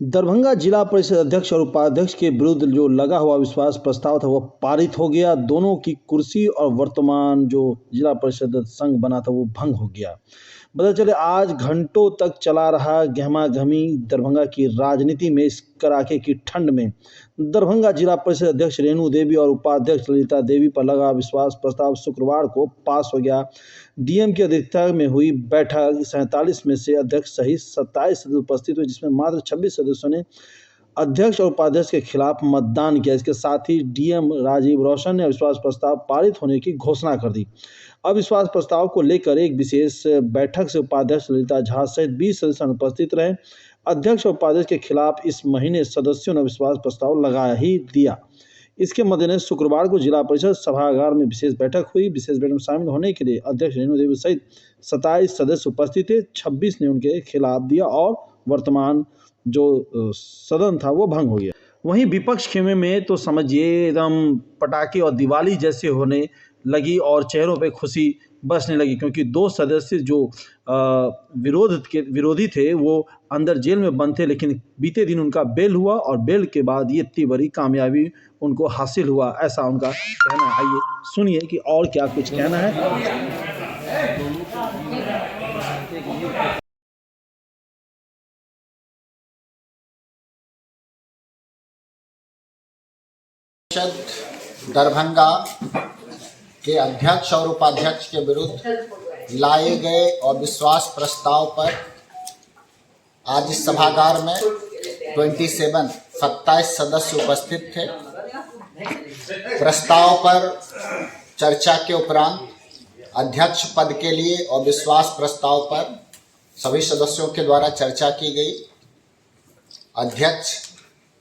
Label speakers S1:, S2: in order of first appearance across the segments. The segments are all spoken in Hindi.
S1: दरभंगा जिला परिषद अध्यक्ष और उपाध्यक्ष के विरुद्ध जो लगा हुआ विश्वास प्रस्ताव था वो पारित हो गया। दोनों की कुर्सी और वर्तमान जो जिला परिषद संघ बना था वो भंग हो गया। पता चले आज घंटों तक चला रहा गहमा-गहमी दरभंगा की राजनीति में इस कड़ाके की ठंड में दरभंगा जिला परिषद अध्यक्ष रेणु देवी और उपाध्यक्ष ललिता देवी पर लगा विश्वास प्रस्ताव शुक्रवार को पास हो गया। डीएम की अध्यक्षता में हुई बैठक 47 में से अध्यक्ष सहित 27 सदस्य उपस्थित हुए, जिसमें मात्र 26 सदस्यों ने अध्यक्ष और उपाध्यक्ष के खिलाफ मतदान किया। इसके साथ ही डीएम राजीव रोशन ने अविश्वास प्रस्ताव पारित होने की घोषणा कर दी। अविश्वास प्रस्ताव को लेकर एक विशेष बैठक से उपाध्यक्ष ललिता झा सहित 20 सदस्य अनुपस्थित रहे। अध्यक्ष और उपाध्यक्ष के खिलाफ इस महीने सदस्यों ने अविश्वास प्रस्ताव लगा ही दिया। इसके मद्देनजर शुक्रवार को जिला परिषद सभागार में विशेष बैठक हुई। विशेष बैठक में शामिल होने के लिए अध्यक्ष रेणु देवी सहित 27 सदस्य उपस्थित थे। 26 ने उनके खिलाफ दिया और वर्तमान जो सदन था वो भंग हो गया। वहीं विपक्ष खेमे में तो समझिए एकदम पटाखे और दिवाली जैसे होने लगी और चेहरों पे खुशी बसने लगी, क्योंकि 2 सदस्य जो विरोधी थे वो अंदर जेल में बंद थे, लेकिन बीते दिन उनका बेल हुआ और बेल के बाद ये इतनी बड़ी कामयाबी उनको हासिल हुआ, ऐसा उनका कहना है। आइए सुनिए कि और क्या कुछ कहना है।
S2: दरभंगा के अध्यक्ष और उपाध्यक्ष के विरुद्ध लाए गए अविश्वास प्रस्ताव पर आज इस सभागार में 27 सदस्य उपस्थित थे। प्रस्ताव पर चर्चा के उपरांत अध्यक्ष पद के लिए अविश्वास प्रस्ताव पर सभी सदस्यों के द्वारा चर्चा की गई। अध्यक्ष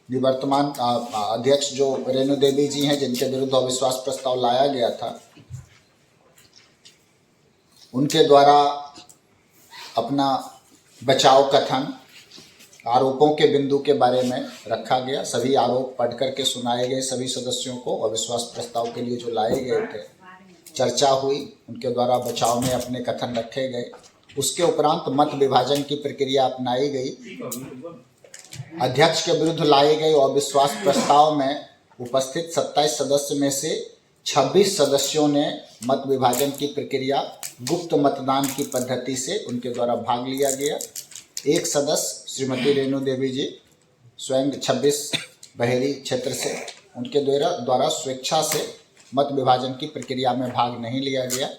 S2: निवर्तमान अध्यक्ष जो रेणु देवी जी हैं, जिनके विरुद्ध अविश्वास प्रस्ताव लाया गया था, उनके द्वारा अपना बचाव कथन आरोपों के बिंदु के बारे में रखा गया। सभी आरोप पढ़ करके सुनाए गए सभी सदस्यों को। अविश्वास प्रस्ताव के लिए जो लाए गए थे चर्चा हुई, उनके द्वारा बचाव में अपने कथन रखे गए। उसके उपरांत मत विभाजन की प्रक्रिया अपनाई गई। अध्यक्ष के विरुद्ध लाए गए अविश्वास प्रस्ताव में उपस्थित 27 सदस्य में से 26 सदस्यों ने मत विभाजन की प्रक्रिया गुप्त मतदान की पद्धति से उनके द्वारा भाग लिया गया। एक सदस्य श्रीमती रेणु देवी जी स्वयं 26 बहेरी क्षेत्र से, उनके द्वारा स्वेच्छा से मत विभाजन की प्रक्रिया में भाग नहीं लिया गया।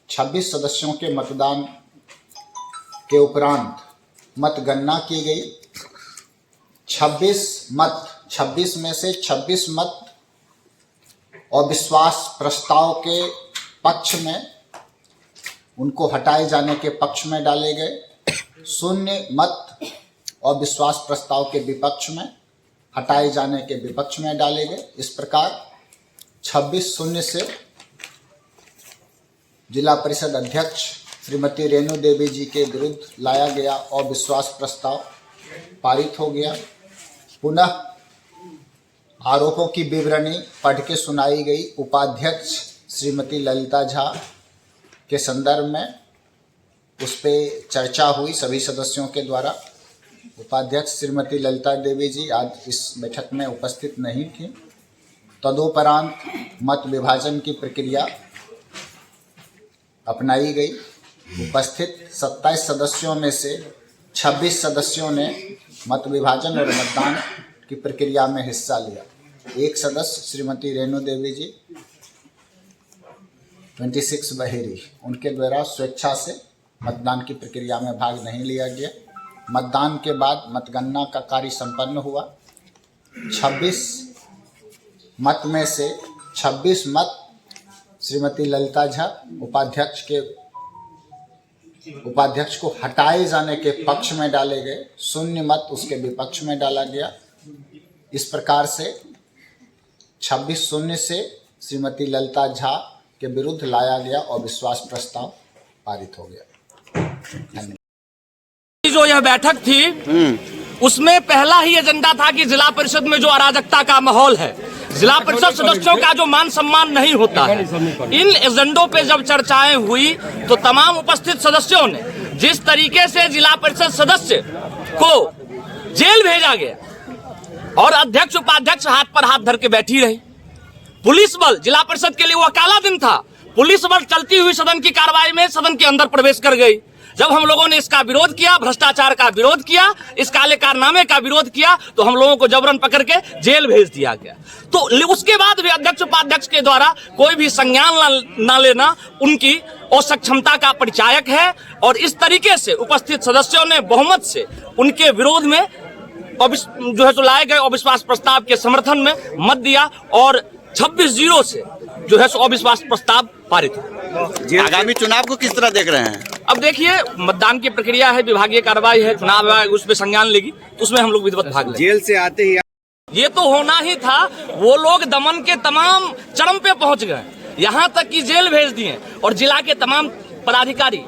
S2: 26 सदस्यों के मतदान के उपरांत मतगणना की गई। 26 में से 26 मत अविश्वास प्रस्ताव के पक्ष में, उनको हटाए जाने के पक्ष में डाले गए। 0 मत अविश्वास प्रस्ताव के विपक्ष में, हटाए जाने के विपक्ष में डाले गए। इस प्रकार 26-0 से जिला परिषद अध्यक्ष श्रीमती रेणु देवी जी के विरुद्ध लाया गया अविश्वास प्रस्ताव पारित हो गया। पुनः आरोपों की विवरणी पढ़ के सुनाई गई। उपाध्यक्ष श्रीमती ललिता झा के संदर्भ में उस पर चर्चा हुई सभी सदस्यों के द्वारा। उपाध्यक्ष श्रीमती ललिता देवी जी आज इस बैठक में उपस्थित नहीं थी। तदुपरांत मत विभाजन की प्रक्रिया अपनाई गई। उपस्थित 27 सदस्यों में से 26 सदस्यों ने मत विभाजन और मतदान की प्रक्रिया में हिस्सा लिया। एक सदस्य श्रीमती रेणु देवी जी 26 बहेरी, उनके द्वारा स्वेच्छा से मतदान की प्रक्रिया में भाग नहीं लिया गया। मतदान के बाद मतगणना का कार्य संपन्न हुआ। 26 मत में से 26 मत श्रीमती ललिता झा उपाध्यक्ष को हटाए जाने के पक्ष में डाले गए। 0 मत उसके विपक्ष में डाला गया। इस प्रकार से 26-0 से श्रीमती ललिता झा के विरुद्ध लाया गया अविश्वास प्रस्ताव पारित हो गया।
S3: जो यह बैठक थी उसमें पहला ही एजेंडा था कि जिला परिषद में जो अराजकता का माहौल है, जिला परिषद सदस्यों का जो मान सम्मान नहीं होता है, इन एजेंडों पे जब चर्चाएं हुई तो तमाम उपस्थित सदस्यों ने जिस तरीके से जिला परिषद सदस्य को जेल भेजा गया और अध्यक्ष उपाध्यक्ष हाथ पर हाथ धर के बैठी रही। पुलिस बल, जिला परिषद के लिए वह काला दिन था, पुलिस बल चलती हुई सदन की कार्रवाई में सदन के अंदर प्रवेश कर गई। जब हम लोगों ने इसका विरोध किया, भ्रष्टाचार का विरोध किया, इस काले कारनामे का विरोध किया, तो हम लोगों को जबरन पकड़ के जेल भेज दिया गया। तो उसके बाद भी अध्यक्ष उपाध्यक्ष के द्वारा कोई भी संज्ञान न लेना उनकी असक्षमता का परिचायक है। और इस तरीके से उपस्थित सदस्यों ने बहुमत से उनके विरोध में जो है तो लाए गए अविश्वास प्रस्ताव के समर्थन में मत दिया और 26-0 से जो है सो अविश्वास प्रस्ताव पारित हुआ।
S4: आगामी चुनाव को किस तरह देख रहे हैं?
S3: अब देखिए, मतदान की प्रक्रिया है, विभागीय कार्रवाई है, चुनाव आयोग उसमें संज्ञान लेगी, तो उसमें हम लोग विधिवत भाग लेंगे।
S4: जेल से आते ही
S3: ये तो होना ही था। वो लोग दमन के तमाम चरम पे पहुंच गए, यहाँ तक कि जेल भेज दिए और जिला के तमाम पदाधिकारी,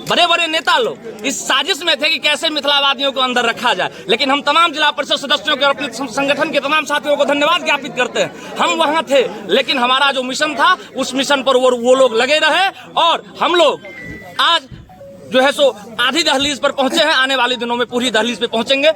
S3: बड़े बड़े नेता लोग इस साजिश में थे कि कैसे मिथिलावादियों को अंदर रखा जाए। लेकिन हम तमाम जिला परिषद सदस्यों के और अपने संगठन के तमाम साथियों को धन्यवाद ज्ञापित करते हैं। हम वहां थे, लेकिन हमारा जो मिशन था उस मिशन पर वो लोग लगे रहे और हम लोग आज जो है सो आधी दहलीज पर पहुंचे हैं। आने वाले दिनों में पूरी दहलीज पे पहुंचेंगे।